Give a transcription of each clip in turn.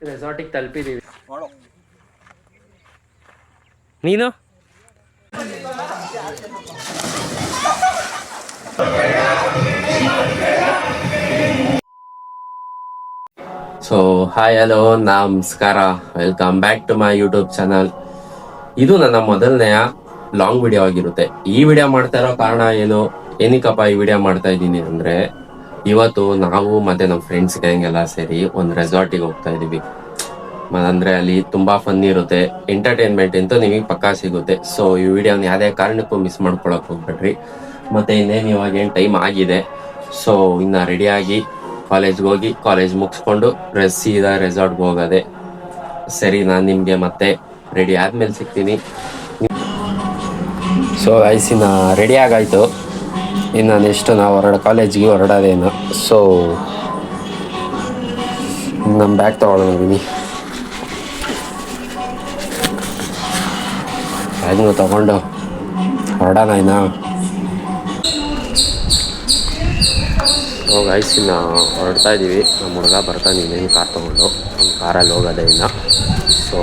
ರೆಸಾರ್ಟಿಗೆ ತಲುಪಿದ್ದೀವಿ. ನೀನು so hi hello ನಮಸ್ಕಾರ, welcome back to my YouTube channel. ಇದು ನನ್ನ ಮೊದಲನೆಯ ಲಾಂಗ್ ವಿಡಿಯೋ ಆಗಿರುತ್ತೆ. ಈ ವಿಡಿಯೋ ಮಾಡ್ತಾ ಇರೋ ಕಾರಣ ಏನಕ್ಕಪ್ಪ ಈ ವಿಡಿಯೋ ಮಾಡ್ತಾ ಇದ್ದೀನಿ ಅಂದ್ರೆ, ಇವತ್ತು ನಾವು ಮತ್ತೆ ನಮ್ಮ ಫ್ರೆಂಡ್ಸ್ ಗ್ಯಾಂಗ್ ಎಲ್ಲ ಸೇರಿ ಒಂದು ರೆಸಾರ್ಟಿಗೆ ಹೋಗ್ತಾ ಇದೀವಿ. ಅಂದ್ರೆ ಅಲ್ಲಿ ತುಂಬಾ ಫನ್ ಇರುತ್ತೆ, ಎಂಟರ್ಟೈನ್ಮೆಂಟ್ ಅಂತೂ ನಿಮಗೆ ಪಕ್ಕಾ ಸಿಗುತ್ತೆ. ಸೊ ಈ ವಿಡಿಯೋನ ಯಾವುದೇ ಕಾರಣಕ್ಕೂ ಮಿಸ್ ಮಾಡ್ಕೊಳಕ್ ಹೋಗ್ಬೇಡ್ರಿ. ಮತ್ತೆ ಇನ್ನೇನು ಇವಾಗ ಏನು ಟೈಮ್ ಆಗಿದೆ, ಸೊ ಇನ್ನ ರೆಡಿಯಾಗಿ ಕಾಲೇಜ್ಗೆ ಹೋಗಿ ಕಾಲೇಜ್ ಮುಗಿಸ್ಕೊಂಡು ಸೀದಾ ರೆಸಾರ್ಟ್ಗೆ ಹೋಗೋದೆ. ಸರಿ, ನಾನು ನಿಮಗೆ ಮತ್ತೆ ರೆಡಿ ಆದ್ಮೇಲೆ ಸಿಗ್ತೀನಿ. ಸೊ ಇನ್ನ ರೆಡಿ ಆಗಾಯ್ತು, ಇನ್ನು ನೆಕ್ಸ್ಟ್ ನಾವು ಕಾಲೇಜ್ಗೆ ಹೊರಡೋದೇನು. ಸೊ ನಮ್ಮ ಬ್ಯಾಗ್ ತೊಗೊಳೋದಿನಿ, ಬ್ಯಾಗ್ನು ತೊಗೊಂಡು ಹೊರಡೋಣ. ಇನ್ನು ಹೊರಡ್ತಾ ಇದ್ದೀವಿ. ನಮ್ಮ ಹುಡುಗ ಬರ್ತಾನೆ ಇನ್ನೇನು ಕಾರ್ ತೊಗೊಂಡು, ಒಂದು ಕಾರಲ್ಲಿ ಹೋಗೋದೆ ಇನ್ನು. ಸೊ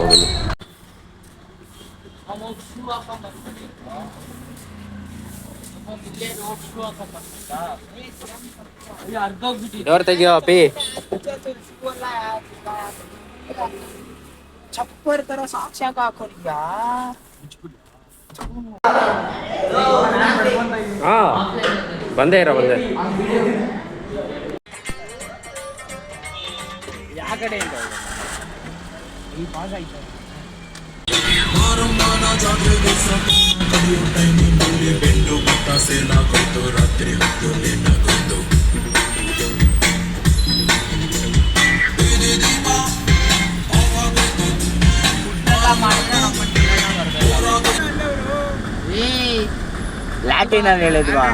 ಡೋರ್ ತೆಗಿಯೋ ಅಪ್ಪಿ. ಚಪ್ಪರ್ ತರ ಸಾಕ್ಷಾಗ ಹಾಕೋರಿಗ. ಹಾ ಬಂದೇ ಯಾವ ಕಡೆಯಿಂದ ಈ ಭಾಗ ಐತೆ. ಲ್ಯಾಟಿನ್ ಅಲ್ಲಿ ಹೇಳಿದ್ವಾ?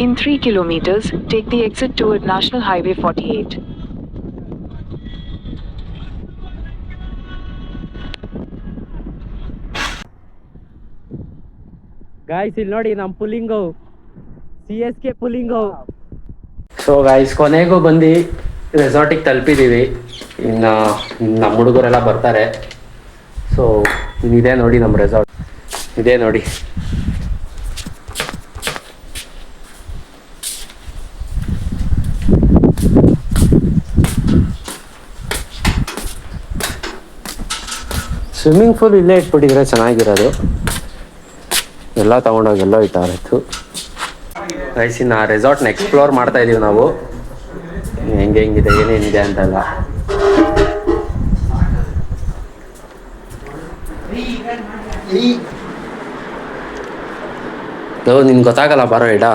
In 3 kilometers, take the exit toward National Highway 48. Guys ಇಲ್ಲಿ ನೋಡಿ ನಮ್ಮ ಪುಲ್ಲಿಂಗು, CSK ಪುಲ್ಲಿಂಗು. ಸೊ ಗಾಯ್ಸ್ ಕೊನೆಗೂ ಬಂದು ರೆಸಾರ್ಟಿಗೆ ತಲುಪಿದ್ದೀವಿ. ಇನ್ನು ನಮ್ಮ ಹುಡುಗರೆಲ್ಲ ಬರ್ತಾರೆ. ಸೊ ಇದೇ ನೋಡಿ ನಮ್ಮ ರೆಸಾರ್ಟ್, ಇದೇ ನೋಡಿ. ಸ್ವಿಮ್ಮಿಂಗ್ ಪೂಲ್ ಇಲ್ಲೇ ಇಟ್ಬಿಟ್ಟಿದ್ರೆ ಚೆನ್ನಾಗಿರೋದು, ಎಲ್ಲ ತಗೊಂಡೋಗಿ ಎಲ್ಲೋ ಇಟ್ಟಾರಿತ್ತು. ಗೈಸ್ ಇನ್ನು ರೆಸಾರ್ಟ್ನ ಎಕ್ಸ್ಪ್ಲೋರ್ ಮಾಡ್ತಾ ಇದೀವಿ ನಾವು, ಹೆಂಗಿದೆ ಏನೇನಿದೆ ಅಂತೆಲ್ಲ. ನಿನ್ಗೆ ಗೊತ್ತಾಗಲ್ಲ, ಬಾರೋ ಇಡ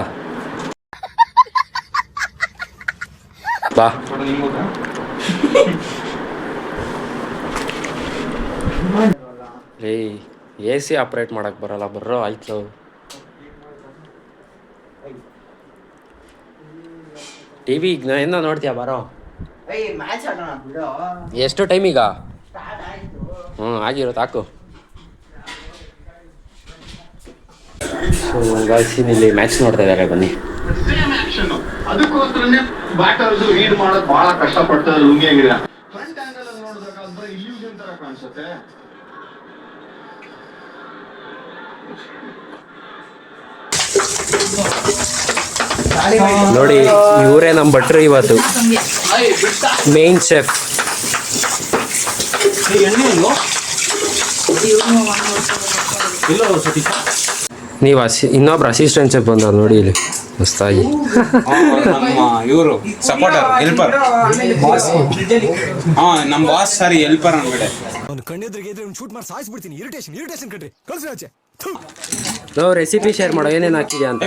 ಬಾ. AC ಆಪ್ರೇಟ್ ಮಾಡಕ್ ಬರಲ್ಲ, ಬರ್ರೋ ಆಯ್ತು. ಟಿವಿ ಏನೋ ನೋಡ್ತೀಯ, ಬಾರೋ. ಎಷ್ಟು ಟೈಮ್ ಈಗ? ಆಗಿರುತ್ತೆ, ಹಾಕು. ಸೊ ಇಲ್ಲಿ ಮ್ಯಾಚ್ ನೋಡ್ತಾ ಇದ್ದಾರೆ, ಬನ್ನಿ. ಅದಕ್ಕೋಸ್ಕರನೇ ಬ್ಯಾಟರ್ಸ್ ರೀಡ್ ಮಾಡೋದು ಬಹಳ ಕಷ್ಟ ಪಡ್ತಾರೆ. ಲುಂಗಿ ಅಂಗಡಿ ಫ್ರಂಟ್ ಆಂಗಲ್ ಅಲ್ಲಿ ನೋಡಿದಾಗ ಇಲ್ಯೂಷನ್ ತರ ಕಾಣಿಸುತ್ತೆ. ನೋಡಿ, ಇವರೇ ನಮ್ಮ ಭಟ್ರು ಇವತ್ತು, ಮೇನ್ ಶೆಫ್. ನೀವು ಇನ್ನೊಬ್ರು ಅಸಿಸ್ಟೆಂಟ್ ಶೆಫ್ ಬಂದವ್ರು ನೋಡಿ ಇಲ್ಲಿ ಮಸ್ತಾಗಿ. ಇವರು ಸಪೋರ್ಟರ್, ಹೆಲ್ಪರ್, ನಮ್ಮ ಬಾಸ್ ಸಾರಿ ಹೆಲ್ಪರ್ ಅನ್ಬೇಡ. ನಾವು ರೆಸಿಪಿ ಶೇರ್ ಮಾಡೋ, ಏನೇನು ಹಾಕಿದ್ಯಾ ಅಂತ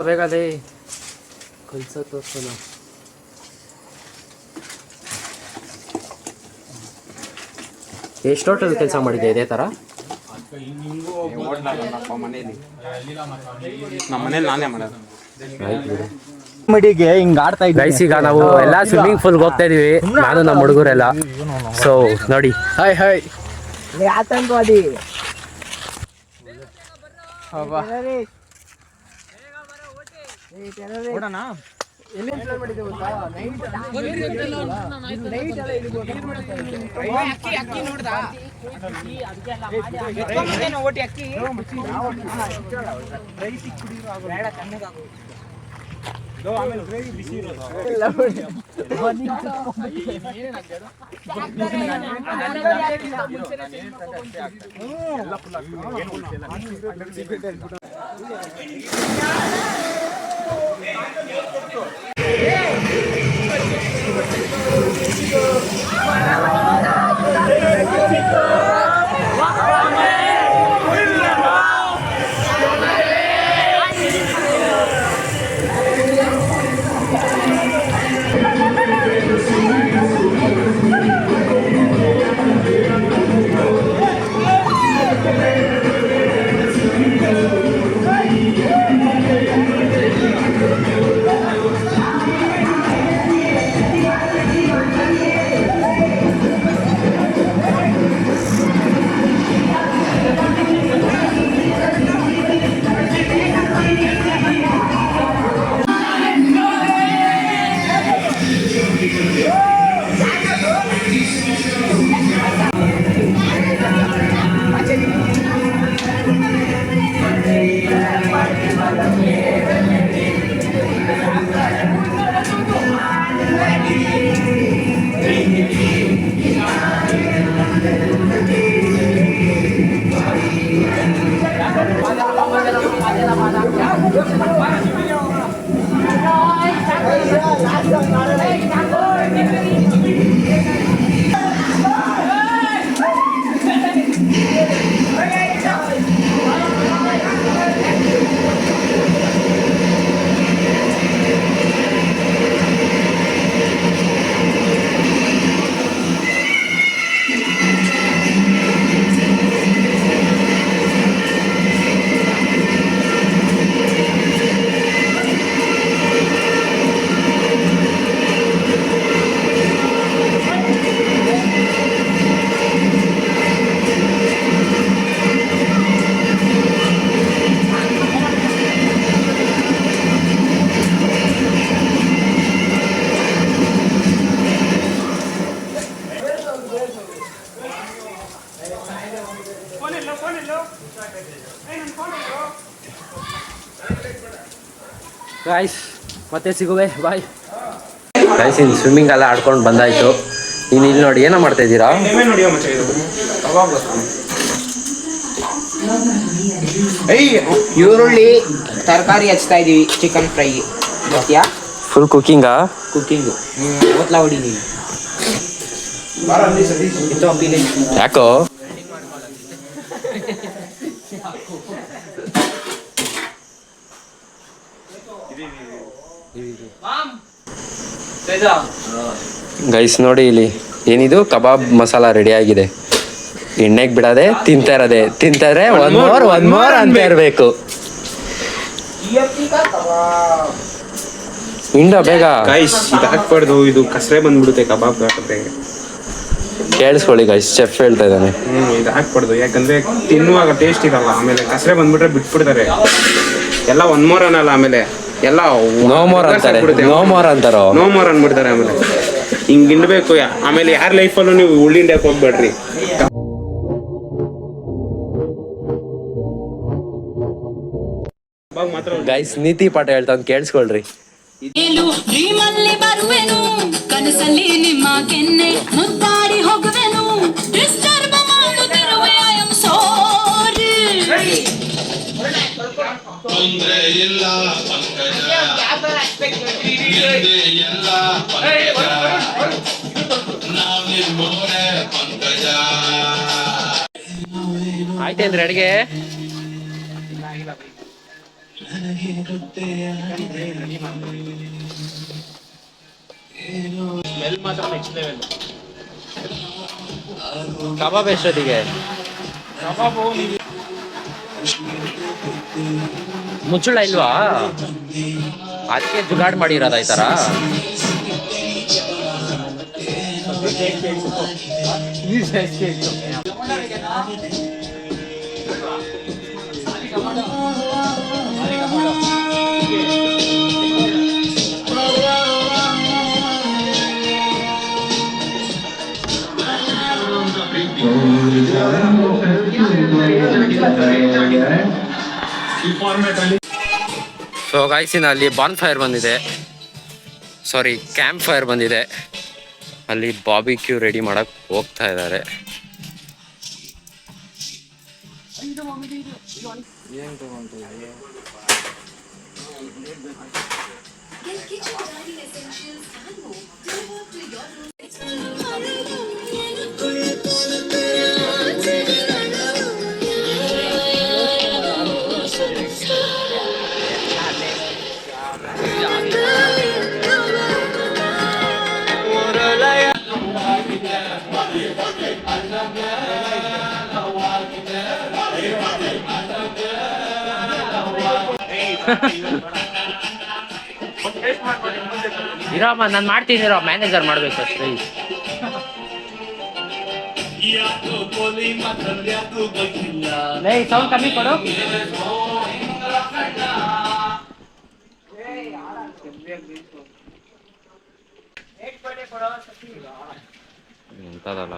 ಬೇಕಾದೆ ಕಲ್ಸ ತೋರ್ಸೋಣ. ಎಷ್ಟು ಟೋಟಲ್ ಕೆಲಸ ಮಾಡಿದ್ದೆ ಇದೇ ಥರ? ನಮ್ಮ ಮನೇಲಿ ನಾನೇ ಮಾಡೋದು. ಮಡಿಗೆ ಹಿಂಗ್ ಆಡ್ತಾ ಇದ್ದೆ. ಗೈಸ್ ಈಗ ನಾವು ಎಲ್ಲ ಸ್ವಿಮ್ಮಿಂಗ್ ಪೂಲ್ಗೆ ಹೋಗ್ತಾ ಇದೀವಿ, ನಾನು ನಮ್ಮ ಹುಡುಗರೆಲ್ಲ. ಸೊ ನೋಡಿ, ಹಾಯ್ ಹಾಯ್ ಆತಂಕವಾದಿ. ನೋಡೋಣ ಎಲ್ಲಿ ಎಂಜಾಯ್ ಮಾಡಿದ್ದೆ ಗೊತ್ತಾ ನೈಟ್ ಎಲ್ಲ ಅಕ್ಕಿ ನೋಡ್ದಾ ಓಟಿ ಅಕ್ಕಿ ಬೇಡ ತಣ್ಣಗಾಗು ಆಮೇಲೆ ಗ್ರೇವಿ ಬಿಸಿ ಗಾಯ್ಸ್ ಮತ್ತೆ ಸಿಗುವೆ ಬಾಯ್. ಗೈಸ್ ಇನ್ನು ಸ್ವಿಮ್ಮಿಂಗ್ ಎಲ್ಲ ಆಡ್ಕೊಂಡು ಬಂದಾಯ್ತು. ಇನ್ನು ಇಲ್ಲಿ ನೋಡಿ ಏನೋ ಮಾಡ್ತಾ ಇದ್ದೀರಾ? ಈರುಳ್ಳಿ ತರಕಾರಿ ಹಚ್ತಾ ಇದೀವಿ, ಚಿಕನ್ ಫ್ರೈ ಗೊತ್ತಾ? ಫುಲ್ ಕುಕಿಂಗಾ? ಕುಕ್ಕಿಂಗು ಓದ್ಲಾ ಹೊಡಿ ನೀನು ಯಾಕೋ? ಗೈಸ್ ನೋಡಿ ಇಲ್ಲಿ ಏನಿದು ಕಬಾಬ್ ಮಸಾಲ ರೆಡಿ ಆಗಿದೆ. ಎಣ್ಣೆಗೆ ಬಿಡದೆ ತಿಂತಾ ಇರೋದೆ, ತಿಂತಾರೆ ಒಂದ್ ಮೋರ್ ಅಂತ ಇರ್ಬೇಕು. ಇಂಡ ಬೇಗ ಗೈಸ್ ಇದು ಹಾಕ್ಬಾರ್ದು, ಇದು ಕಸರೆ ಬಂದ್ಬಿಡುತ್ತೆ ಕಬಾಬ್ ಹಾಕಿದ್ರೆ. ಕೇಳಿಸ್ಕೊಳ್ಳಿ ಗೈಸ್, ಚೆಫ್ ಹೇಳ್ತಾ ಇದ್ದಾನೆ. ಇದು ಹಾಕ್ಬಾರ್ದು, ಯಾಕಂದ್ರೆ ತಿನ್ನುವಾಗ ಟೇಸ್ಟ್ ಇರಲ್ಲ. ಆಮೇಲೆ ಕಸರೆ ಬಂದ್ಬಿಟ್ರೆ ಬಿಟ್ಬಿಡ್ತಾರೆ ಎಲ್ಲ. ಒನ್ ಮೋರ್ ಅನ್ನಲ್ಲ, ಆಮೇಲೆ ಎಲ್ಲ ನೋ ಮೋರ್ ಅಂತಾರೆ, ನೋ ಮೋರ್ ಅಂತಾರೋ, ನೋ ಮೋರ್ ಅಂದ್ಬಿಡ್ತಾರೆ. ಆಮೇಲೆ ಹಿಂಗ್ ಹಿಂಡ್ಬೇಕು. ಆಮೇಲೆ ಯಾರ ಲೈಫಲ್ಲೂ ನೀವು ಉಳ್ಳಿಂಡಕ್ಕೆ ಹೋಗ್ಬೇಡ್ರಿ. ಗೈಸ್ ನೀತಿ ಪಾಠ ಹೇಳ್ತಾವ್ ಕೇಳಿಸ್ಕೊಳ್ರಿ. ಡ್ರೀಮಲ್ಲಿ ಬರುವೆನು, ಕನಸಲ್ಲಿ ನಿಮ್ಮ ಕೆನ್ನೆ ಮುದ್ದಾಡಿ ಹೋಗುವೆನು, ಡಿಸ್ಟರ್ಬ್ ಮಾಡುತ್ತಿರುವೆ ಐ ಆಮ್ ಸಾರಿ. ತೊಂದ್ರೆ ಇಲ್ಲ ಪಂಕಜ, ನಿಂದೆ ಎಲ್ಲ ಪಂಕಜ, ನಾವ್ ನಿಮ್ಮೋರೆ ಪಂಕಜ. ಆಯ್ತೇನ್ರಿ ಅಡಿಗೆ? ಕಬಾಬ್ ಎಷ್ಟೊತ್ತಿಗೆ? ಮುಚ್ಚಳ ಇಲ್ವಾ? ಅದಕ್ಕೆ ಜುಗಾಡ್ ಮಾಡಿರೋದ ಈ ತರ? ಈ ಫಾರ್ಮ್ಯಾಟ್ ಅಲ್ಲಿ ಸೊ ಗಾಯ್ಸಿನ ಅಲ್ಲಿ ಬಾನ್ ಫೈರ್ ಬಂದಿದೆ, ಸಾರಿ ಕ್ಯಾಂಪ್ ಫೈರ್ ಬಂದಿದೆ. ಅಲ್ಲಿ ಬಾರ್ಬಿಕ್ಯೂ ರೆಡಿ ಮಾಡಕ್ ಹೋಗ್ತಾ ಇದ್ದಾರೆ. ಇರಮ್ಮ ನಾನು ಮಾಡ್ತೀನಿ, ಇರೋ ಮ್ಯಾನೇಜರ್ ಮಾಡ್ಬೇಕು ಅಷ್ಟೇ. ಸೌಂಡ್ ಕಮ್ಮಿ ಕೊಡು. ಎಂತದಲ್ಲ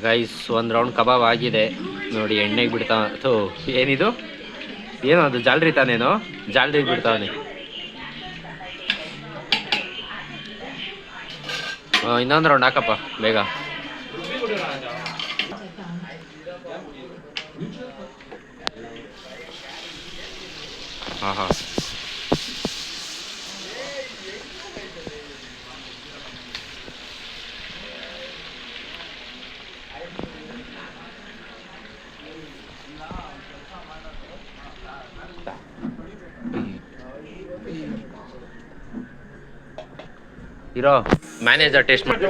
ಗೈಸ್, ಒಂದು ರೌಂಡ್ ಕಬಾಬ್ ಆಗಿದೆ ನೋಡಿ. ಎಣ್ಣೆಗೆ ಬಿಡ್ತಾ ಏನಿದು, ಏನೋ ಅದು ಜಾಲ್ರಿ ತಾನೇನೋ, ಜಾಲ್ರಿಗೆ ಬಿಡ್ತಾವನೆ. ಇನ್ನೊಂದು ರೌಂಡ್ ಹಾಕಪ್ಪ ಬೇಗ. ಹಾಂ ಹಾಂ, ಇರೋ ಮ್ಯಾನೇಜರ್ ಟೇಸ್ಟ್ ಮಾಡಿ.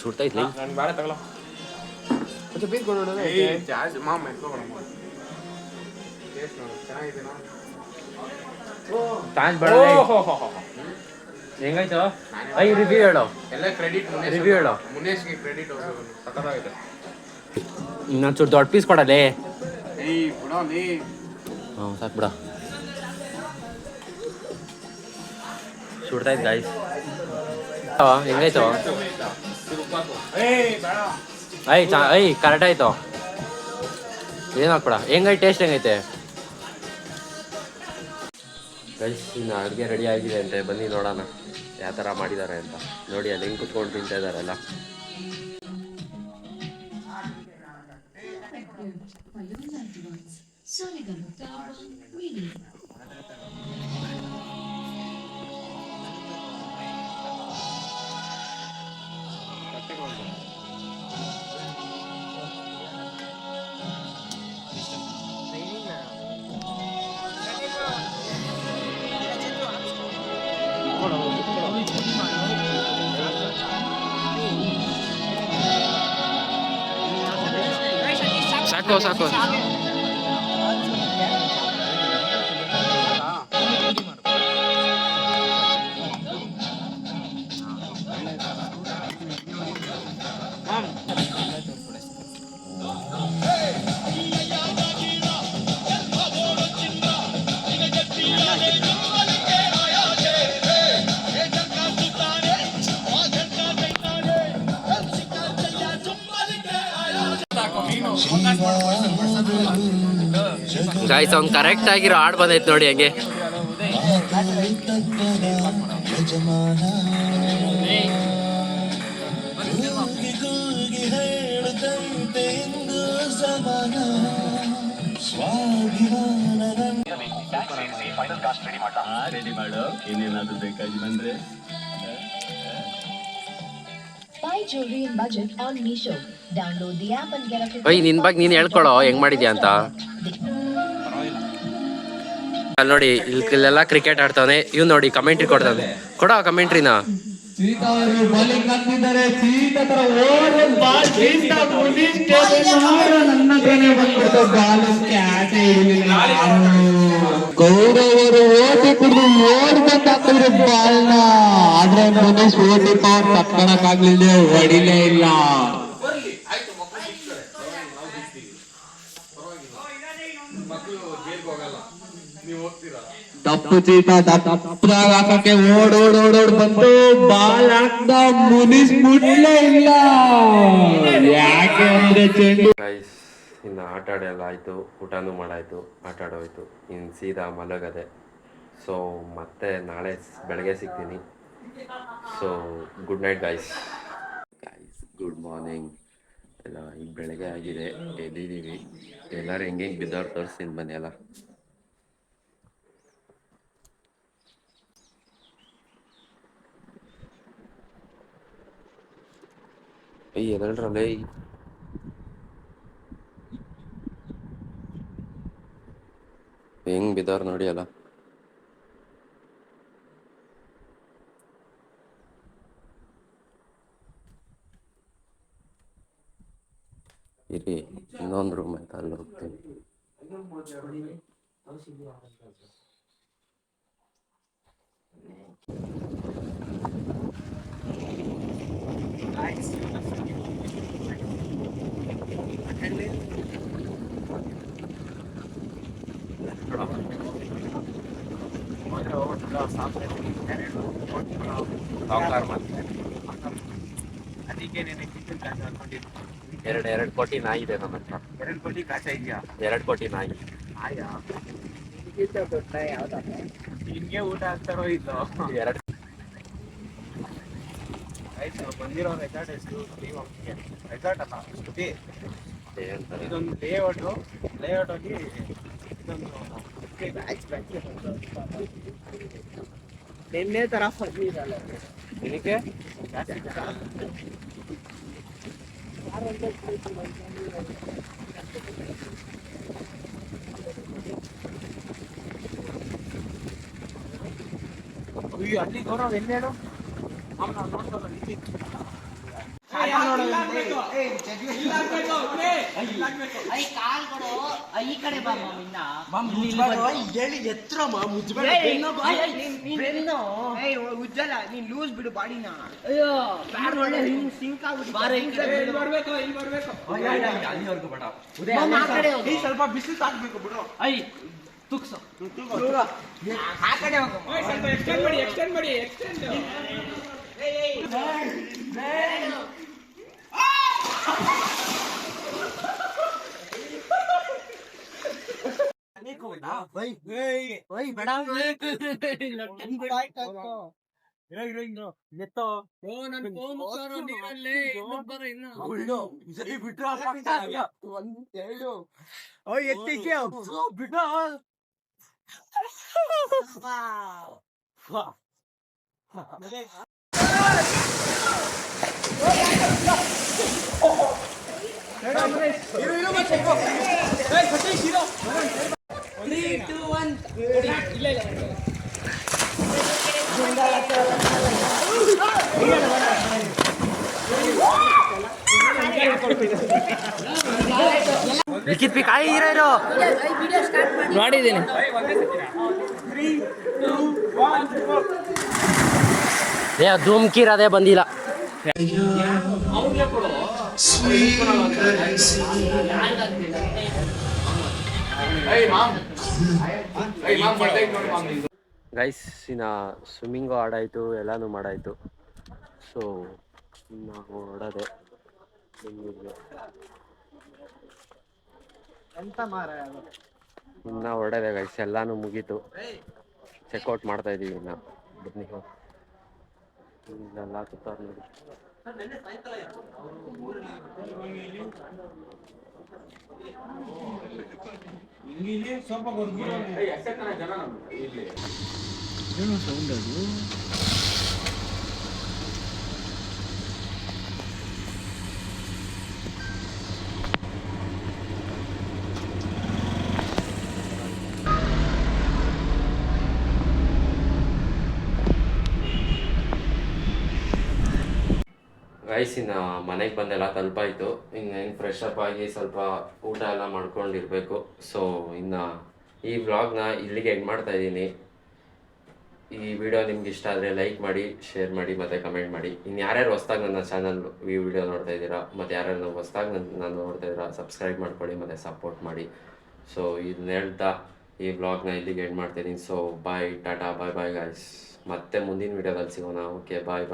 ಸುಡ್ತೈತ್ಲಿ. ಹೆಂಗಾಯ್ತು? ರಿವ್ಯೂ ಹೇಳೋ, ರಿವ್ಯೂ ಹೇಳೋ. ನಾನು ಚೂರು ದೊಡ್ಡ ಪೀಸ್ ಕೊಡಲೇ. ಹಾಂ ಸಾಕು ಬಿಡ. ಸುಡ್ತಾಯ್ತು ಗಾಯ್ಸ್. ಹೆಂಗಾಯ್ತು? ಕರೆಕ್ಟ್ ಆಯ್ತು. ಏನು ಹಾಕ್ಬಿಡ. ಹೆಂಗೈತೆ ಟೇಸ್ಟ್? ಹೆಂಗೈತೆ ಗೈಸ್? ಇನ್ನು ಅಡುಗೆ ರೆಡಿ ಆಗಿದೆ ಅಂತೆ, ಬನ್ನಿ ನೋಡೋಣ ಯಾವ ಥರ ಮಾಡಿದ್ದಾರೆ ಅಂತ. ನೋಡಿ ಅಲ್ಲಿ ಹೆಂಗೆ ಕುತ್ಕೊಂಡು ತಿಂತಾ ಇದ್ದಾರೆಲ್ಲ. ಸಾಕು ಸಾಕು. ಗಾಯ್ಸ್, ಅವ್ನು ಕರೆಕ್ಟ್ ಆಗಿರೋ ಹಾಡು ಬಂದೈತೆ ನೋಡಿ ಹಂಗೆ. ನಿನ್ ಬಗ್ಗೆ ನೀನ್ ಹೇಳ್ಕೊಳೋ ಹೆಂಗ್ ಮಾಡಿದ್ಯಾ ಅಂತ. ಅಲ್ಲಿ ನೋಡಿ ಇಲ್ಲೆಲ್ಲ ಕ್ರಿಕೆಟ್ ಆಡ್ತಾನೆ ಇವ್ ನೋಡಿ, ಕಮೆಂಟ್ರಿ ಕೊಡ್ತಾನೆ. ಕೊಡೋ ಕಮೆಂಟ್ರಿನ. ಚೀತಾ ಅವರು ಬೌಲಿಂಗ್ ಹಾಕ್ತಿದ್ದಾರೆ. ಚೀತಾ ತರ ಓಡ್ ಬಾಲ್ ಚೀತಾ ನನ್ನ ಹತ್ರನೇ ಬಂದ್ಬಿಟ್ಟು ಬಾಲ್ ಕ್ಯಾಚ್ ಹಿಡಿಲಿಲ್ಲ. ಗೌರವರು ಓಟಿ ಕುಡಿದು ಓಡ್ಕೊಂಡು ಹಾಕಿದ್ರು ಬಾಲ್ನ. ಆದ್ರೆ ಮುನೀಶ್ ಓಟಿ ಪವರ್ ತಕ್ಕೊಳಕ್ಕಾಗ್ಲಿಲ್ಲ, ಹೊಡಿಲೇ ಇಲ್ಲ. ತಪ್ಪು ಚೀತಾ ತಪ್ಪದಾಗ ಹಾಕಕ್ಕೆ ಓಡ್ ಬಂತು. ಬಾಲ್ ಹಾಕ್ದ ಮುನಿಸ್ ಮುಟ್ಲೇ ಇಲ್ಲ. ಯಾಕೆ ಅಂದ್ರೆ ಚೆಂಡು ಗೈಸ್ ಇನ್ನು ಆಟ ಆಡೆಲ್ಲ ಆಯಿತು, ಊಟನೂ ಮಾಡಾಯಿತು, ಆಟ ಆಡೋಯ್ತು, ಇನ್ನು ಸೀದಾ ಮಲಗದೆ. ಸೊ ಮತ್ತೆ ನಾಳೆ ಬೆಳಗ್ಗೆ ಸಿಗ್ತೀನಿ. So good night guys. Good morning. ಎಲ್ಲ ಈಗ ಬೆಳಗ್ಗೆ ಆಗಿದೆ, ಎದ್ದಿದ್ದೀವಿ. ಎಲ್ಲರೂ ಹೆಂಗೆ ಬಿದ್ದವ್ರು ತೋರಿಸ್ತೀನಿ ಬನ್ನಿ ಎಲ್ಲ. ಎದಳ್ರಲ್ಲೇ ಹೆಂಗ್ ಬಿದ್ದವ್ರು ನೋಡಿ ಅಲ್ಲ. ಇರಿ, ಇನ್ನೊಂದು ರೂಮ್ ಆಯ್ತು, ಅಲ್ಲಿ ಹೋಗ್ತೀನಿ. ಎರಡು ಕೋಟಿ ನಾಯಿ ಇದೆ ನನ್ನ ಹತ್ರ. 2 ಕೋಟಿ ಕಾಚ ಇದೆಯಾ? 2 ಕೋಟಿ ನಾಯಿ. ಆಯಾ ನಿನ್ಗೆ ಊಟ ಹಾಕ್ತಾರೋ ಇಲ್ಲೋ? ಎರಡು ಆಯ್ತು. ಬಂದಿರೋ ರೆಸಾರ್ಟ್ ಎಷ್ಟು? ರೆಸಾರ್ಟ್ ಅಲ್ಲ, ಇದೊಂದು ಲೇಔಟ್ ಹೋಗಿ ನಿನ್ನೆ ತರ ಫರ್ನಿರಲ್ಲ ಇದಕ್ಕೆ. ಅಲ್ಲಿ ಗೌರವ ಎಲ್ಲೇಳು ಈ ಕಡೆ ಉಜ್ಜಲ್ಲ, ನೀನ್ ಲೂಸ್ ಬಿಡು ಬಾಡಿನ. ಅಯ್ಯೋ ಸಿಂಕ್ ಸ್ವಲ್ಪ ಬಿಸಿಲು ತಾಕ್ಬೇಕು ಬಿಡು. ಆ ಕಡೆ ಹೋಗು. ಸ್ವಲ್ಪ ಎಕ್ಸ್ಟೆಂಡ್ ಮಾಡಿ. ಲಿಖಿತ್ ಪಿ ಕಾಯಿ ಇರೋ ಮಾಡಿದ್ದೀನಿ. ಧೂಮ್ಕೀರ್ ಅದೇ ಬಂದಿಲ್ಲ. ಗೈಸ್ ಇನ್ನು ಸ್ವಿಮ್ಮಿಂಗು ಆಡಾಯಿತು, ಎಲ್ಲನೂ ಮಾಡಾಯಿತು. ಸೊ ಇನ್ನು ಹೊಡೋದೆ ಬೆಂಗಳೂರಿಗೆ. ಇನ್ನು ಹೊರಡದೆ ಗೈಸ್, ಎಲ್ಲನೂ ಮುಗೀತು. ಚೆಕ್ಔಟ್ ಮಾಡ್ತಾ ಇದ್ದೀವಿ ಇನ್ನು. ಬನ್ನಿ ಇಲ್ಲೆಲ್ಲ ಕೂತಾರ ನೋಡಿ. ಗಾಯ್ಸ್ ಇನ್ನು ಮನೆಗೆ ಬಂದೆಲ್ಲ ತಲುಪಾಯಿತು. ಇನ್ನು ಫ್ರೆಶ್ ಅಪ್ ಆಗಿ ಸ್ವಲ್ಪ ಊಟ ಎಲ್ಲ ಮಾಡ್ಕೊಂಡಿರ್ಬೇಕು. ಸೊ ಇನ್ನು ಈ ವ್ಲಾಗ್ನ ಇಲ್ಲಿಗೆ ಎಂಡ್ ಮಾಡ್ತಾ ಇದ್ದೀನಿ. ಈ ವಿಡಿಯೋ ನಿಮ್ಗೆ ಇಷ್ಟ ಆದರೆ ಲೈಕ್ ಮಾಡಿ, ಶೇರ್ ಮಾಡಿ ಮತ್ತು ಕಮೆಂಟ್ ಮಾಡಿ. ಇನ್ನು ಯಾರ್ಯಾರು ಹೊಸ್ದಾಗಿ ನನ್ನ ಚಾನಲ್ ಈ ವಿಡಿಯೋ ನೋಡ್ತಾ ಇದ್ದೀರಾ ಮತ್ತು ಯಾರ್ಯಾರು ಹೊಸ್ದಾಗಿ ನಾನು ನೋಡ್ತಾ ಇದ್ದೀರಾ ಸಬ್ಸ್ಕ್ರೈಬ್ ಮಾಡ್ಕೊಳ್ಳಿ ಮತ್ತು ಸಪೋರ್ಟ್ ಮಾಡಿ. ಸೊ ಇದನ್ನ ಹೇಳ್ತಾ ಈ ವ್ಲಾಗ್ನ ಇಲ್ಲಿಗೆ ಎಂಡ್ ಮಾಡ್ತೀನಿ. ಸೊ ಬಾಯ್, ಟಾಟಾ, ಬಾಯ್ ಗಾಯ್ಸ್. ಮತ್ತೆ ಮುಂದಿನ ವಿಡಿಯೋದಲ್ಲಿ ಸಿಗೋಣ. ಓಕೆ, ಬಾಯ್.